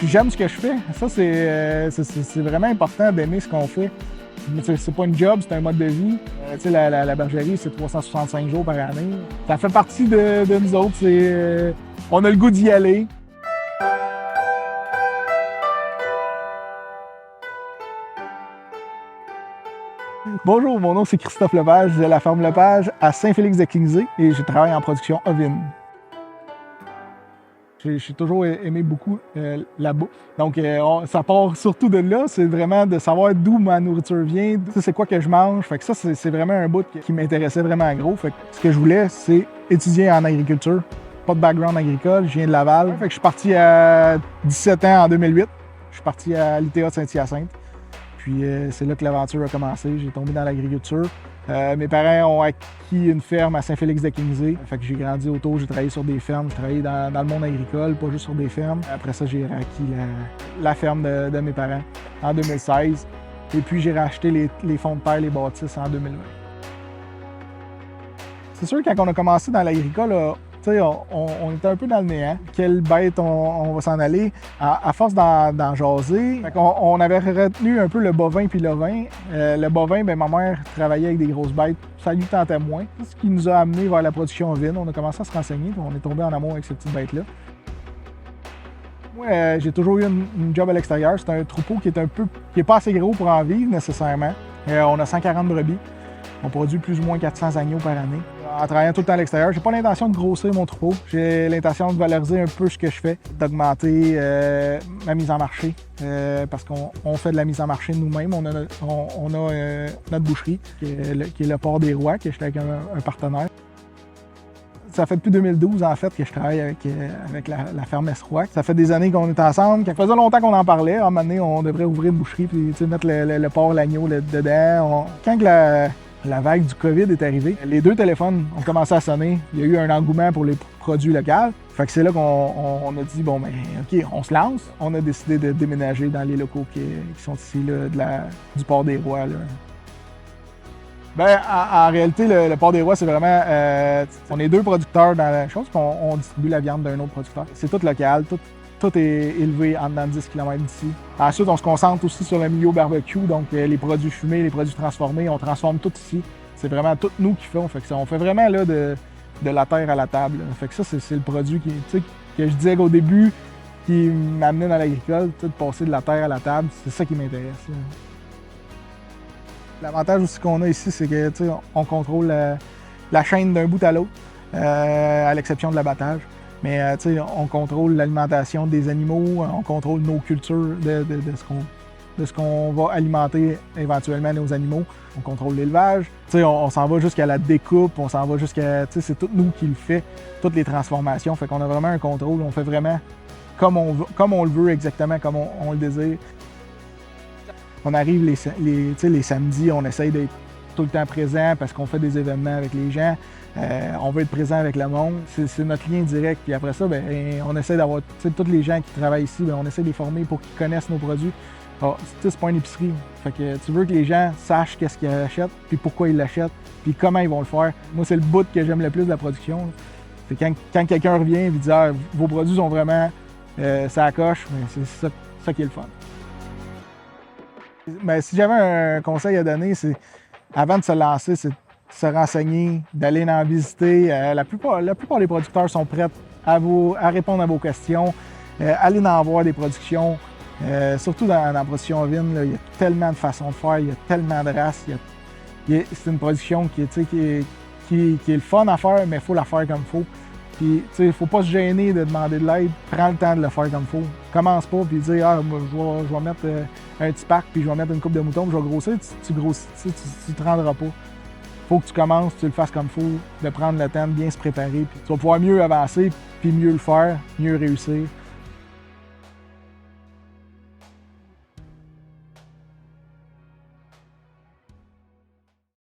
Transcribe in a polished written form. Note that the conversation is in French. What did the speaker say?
J'aime ce que je fais. Ça, c'est vraiment important d'aimer ce qu'on fait. C'est pas une job, c'est un mode de vie. La bergerie, c'est 365 jours par année. Ça fait partie de nous autres. On a le goût d'y aller. Bonjour, mon nom c'est Christophe Lepage de la ferme Lepage à Saint-Félix-de-Kingsley et je travaille en production ovine. J'ai toujours aimé beaucoup la bouffe. Donc, ça part surtout de là. C'est vraiment de savoir d'où ma nourriture vient, c'est quoi que je mange. Fait que ça, c'est vraiment un bout qui m'intéressait vraiment gros. Fait que ce que je voulais, c'est étudier en agriculture. Pas de background agricole, je viens de Laval. Fait que je suis parti à 17 ans en 2008. Je suis parti à l'ITA de Saint-Hyacinthe. Puis c'est là que l'aventure a commencé. J'ai tombé dans l'agriculture. Mes parents ont acquis une ferme à Saint-Félix-de-Kingsley. Fait que j'ai grandi autour, j'ai travaillé sur des fermes, j'ai travaillé dans le monde agricole, pas juste sur des fermes. Après ça, j'ai acquis la ferme de mes parents en 2016. Et puis j'ai racheté les fonds de terre, les bâtisses en 2020. C'est sûr, quand on a commencé dans l'agricole, on était un peu dans le néant. Quelle bête on va s'en aller? À force d'en jaser, on avait retenu un peu le bovin puis l'ovin. Le bovin, ma mère travaillait avec des grosses bêtes. Ça lui tentait moins. C'est ce qui nous a amené vers la production ovine. On a commencé à se renseigner. On est tombé en amour avec ces petites bêtes-là. Moi, j'ai toujours eu une job à l'extérieur. C'est un troupeau qui est pas assez gros pour en vivre nécessairement. On a 140 brebis. On produit plus ou moins 400 agneaux par année. En travaillant tout le temps à l'extérieur, j'ai pas l'intention de grossir mon troupeau. J'ai l'intention de valoriser un peu ce que je fais, d'augmenter ma mise en marché, parce qu'on fait de la mise en marché nous-mêmes. On a notre boucherie, qui est le Port des Rois, que je suis avec un partenaire. Ça fait depuis 2012, en fait, que je travaille avec la ferme S-Roi. Ça fait des années qu'on est ensemble. Ça faisait longtemps qu'on en parlait. À un moment donné, on devrait ouvrir une boucherie puis mettre le porc, l'agneau dedans. Quand la vague du COVID est arrivée, les deux téléphones ont commencé à sonner. Il y a eu un engouement pour les produits locaux. Fait que c'est là qu'on a dit, bon, ben, OK, on se lance. On a décidé de déménager dans les locaux qui sont ici, là, du Port des Rois. Là. Ben, en réalité, le Port des Rois, c'est vraiment... on est deux producteurs dans la chose, puis on distribue la viande d'un autre producteur. C'est tout local, tout est élevé en dedans de 10 km d'ici. Ensuite, on se concentre aussi sur le milieu barbecue, donc les produits fumés, les produits transformés, on transforme tout ici. C'est vraiment tout nous qui faisons. Fait que on fait vraiment là, de la terre à la table. Là. Fait que ça, c'est le produit que je disais qu'au début, qui m'amenait dans l'agricole, de passer de la terre à la table, c'est ça qui m'intéresse. L'avantage aussi qu'on a ici, c'est que on contrôle la chaîne d'un bout à l'autre, à l'exception de l'abattage. Mais on contrôle l'alimentation des animaux, on contrôle nos cultures de ce qu'on va alimenter éventuellement nos animaux. On contrôle l'élevage. On s'en va jusqu'à la découpe, on s'en va jusqu'à... C'est tout nous qui le fait, toutes les transformations. Fait qu'on a vraiment un contrôle, on fait vraiment comme on le veut, exactement comme on le désire. On arrive les samedis, on essaye d'être tout le temps présent parce qu'on fait des événements avec les gens. On veut être présent avec le monde. C'est notre lien direct. Puis après ça, ben, on essaie d'avoir tous les gens qui travaillent ici, ben, on essaie de les former pour qu'ils connaissent nos produits. C'est pas une épicerie. Fait que tu veux que les gens sachent qu'est-ce qu'ils achètent, puis pourquoi ils l'achètent, puis comment ils vont le faire. Moi, c'est le bout que j'aime le plus de la production. C'est quand quelqu'un revient et dit ah, vos produits sont vraiment ça coche, c'est ça qui est le fun. Mais si j'avais un conseil à donner, c'est avant de se lancer, c'est de se renseigner, d'aller en visiter. La plupart des producteurs sont prêts à répondre à vos questions. Allez en voir des productions. Surtout dans la production ovine, là, il y a tellement de façons de faire, il y a tellement de races. C'est une production qui est le fun à faire, mais il faut la faire comme il faut. Puis, il ne faut pas se gêner de demander de l'aide. Prends le temps de le faire comme il faut. Commence pas puis dire ah, moi, je vais mettre un petit parc puis je vais mettre une coupe de moutons puis je vais grossir. Tu grossis, tu te rendras pas. Faut que tu commences, tu le fasses comme il faut, de prendre le temps de bien se préparer. Puis tu vas pouvoir mieux avancer puis mieux le faire, mieux réussir.